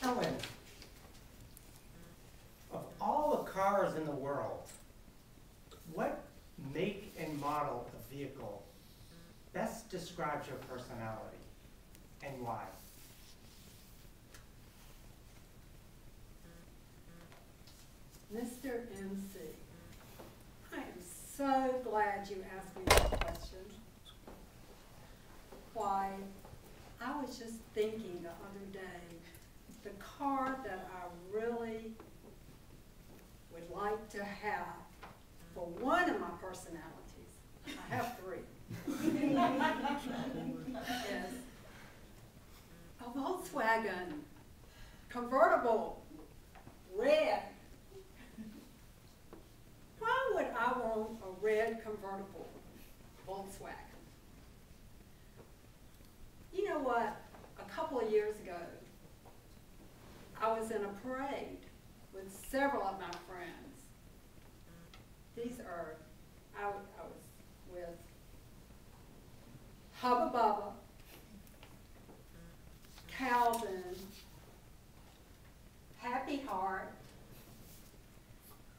Ellen, of all the cars in the world, what make and model of vehicle best describes your personality and why? Mr. MC, I am so glad you asked me that question. Why, I was just thinking the other day, the car that I really would like to have for one of my personalities, I have three, is a Volkswagen convertible, red. Why would I want a red convertible Volkswagen? You know what? A couple of years ago, I was in a parade with several of my friends. These are, I was with Hubba Bubba, Calvin, Happy Heart,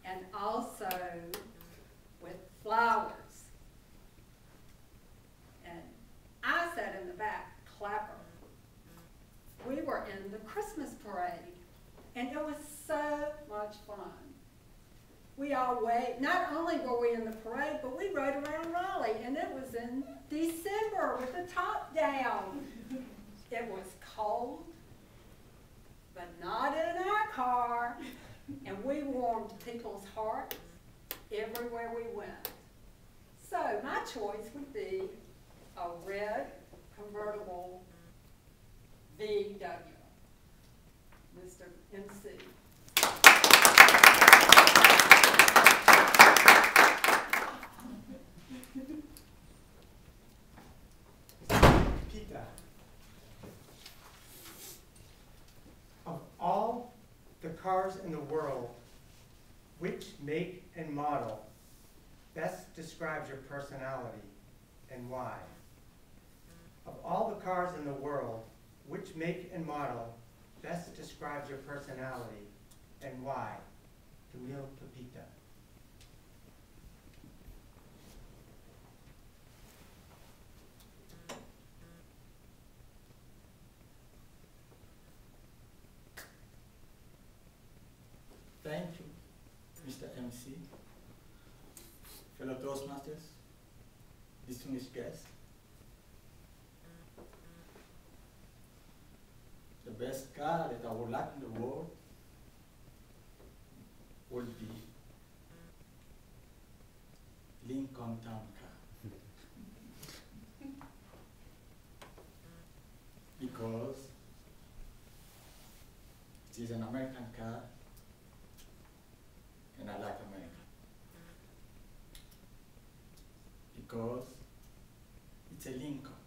and also with Flowers. And I sat in the back, Clapper. We were in the Christmas parade, and it was so much fun. We all not only were we in the parade, but we rode around Raleigh, and it was in December with the top down. It was cold, but not in our car, and we warmed people's hearts everywhere we went. So my choice would be a red convertible VW. Mr. MC. Peter, of all the cars in the world, which make and model best describes your personality and why? Of all the cars in the world, which make and model best describes your personality and why? Tarheel Toastmasters. Thank you, Mr. MC, fellow Toastmasters, distinguished guests. The best car that I would like in the world would be Lincoln Town Car. Because it is an American car and I like America. Because it's a Lincoln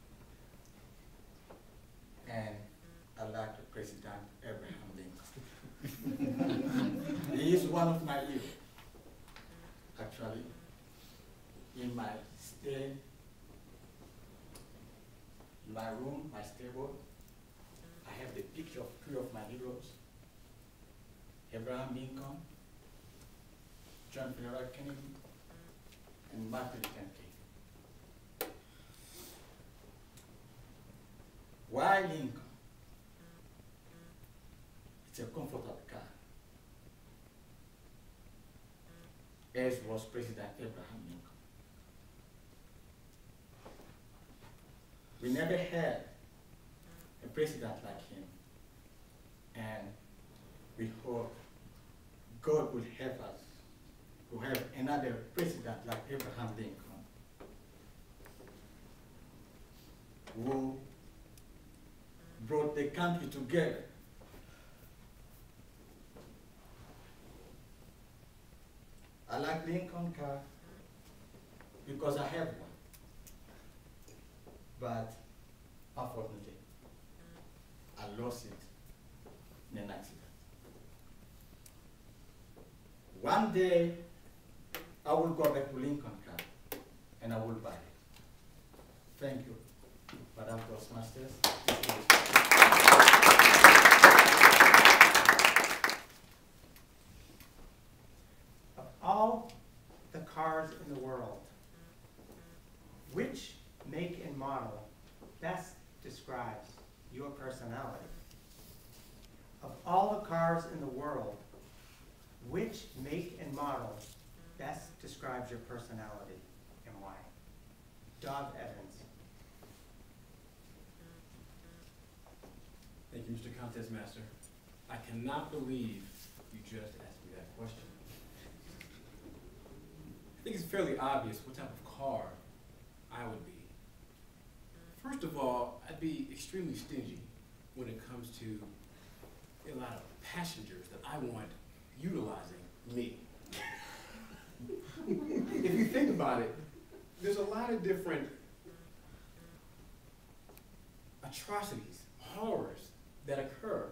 and I like the President Abraham Lincoln. He is one of my heroes. Actually, in my room, my stable, I have the picture of three of my heroes: Abraham Lincoln, John F. Kennedy, and Martin Luther King. Why Lincoln? It's a comfortable car, as was President Abraham Lincoln. We never had a president like him, and we hope God will help us to have another president like Abraham Lincoln, who brought the country together. I like Lincoln car because I have one, but unfortunately, I lost it in an accident. One day, I will go back to Lincoln car and I will buy it. Thank you, Madam Toastmasters. cars in the world, which make and model best describes your personality and why? Dov Evans. Thank you, Mr. Contest Master. I cannot believe you just asked me that question. I think it's fairly obvious what type of car I would be. First of all, I'd be extremely stingy when it comes to a lot of passengers that I want utilizing me. If you think about it, there's a lot of different atrocities, horrors that occur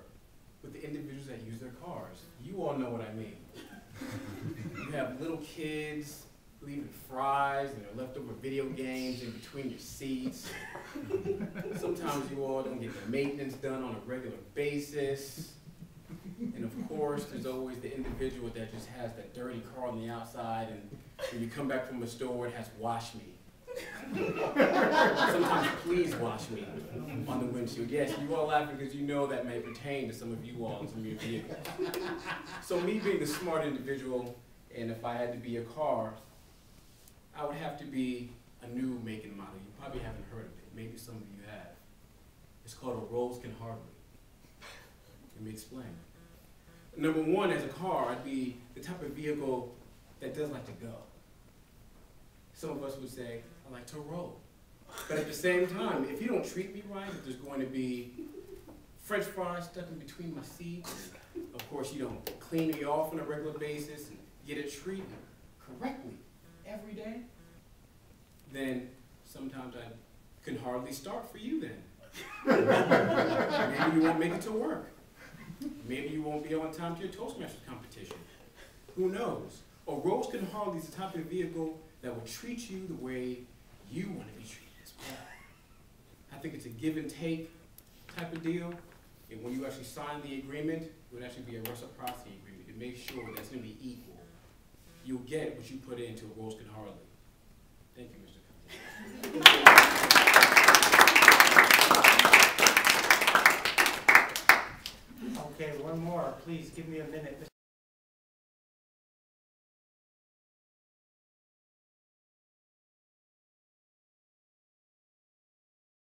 with the individuals that use their cars. You all know what I mean. You have little kids leaving fries and their leftover video games in between your seats. Sometimes you all don't get the maintenance done on a regular basis. And of course, there's always the individual that just has that dirty car on the outside, and when you come back from a store, it has "wash me." Sometimes "please wash me" on the windshield. Yes, you all laughing because you know that may pertain to some of you all in some of your vehicles. So me being the smart individual, and if I had to be a car, I would have to be a new make and model. You probably haven't heard of it. Maybe some of you have. It's called a Rolls-Can-Hardly. Let me explain. Number one, as a car, I'd be the type of vehicle that does like to go. Some of us would say, I like to roll. But at the same time, if you don't treat me right, if there's going to be French fries stuck in between my seats, of course you don't clean me off on a regular basis and get it treated correctly every day, then sometimes I can hardly start for you then. Maybe you won't make it to work. Maybe you won't be on time to your Toastmasters competition. Who knows? A Rolls-Can-Hardly is the type of vehicle that will treat you the way you want to be treated as well. I think it's a give and take type of deal. And when you actually sign the agreement, it would actually be a reciprocity agreement to make sure that it's going to be equal. You'll get what you put into a Rolls-Can-Hardly. Thank you, Mr. Contest. Okay, one more. Please give me a minute.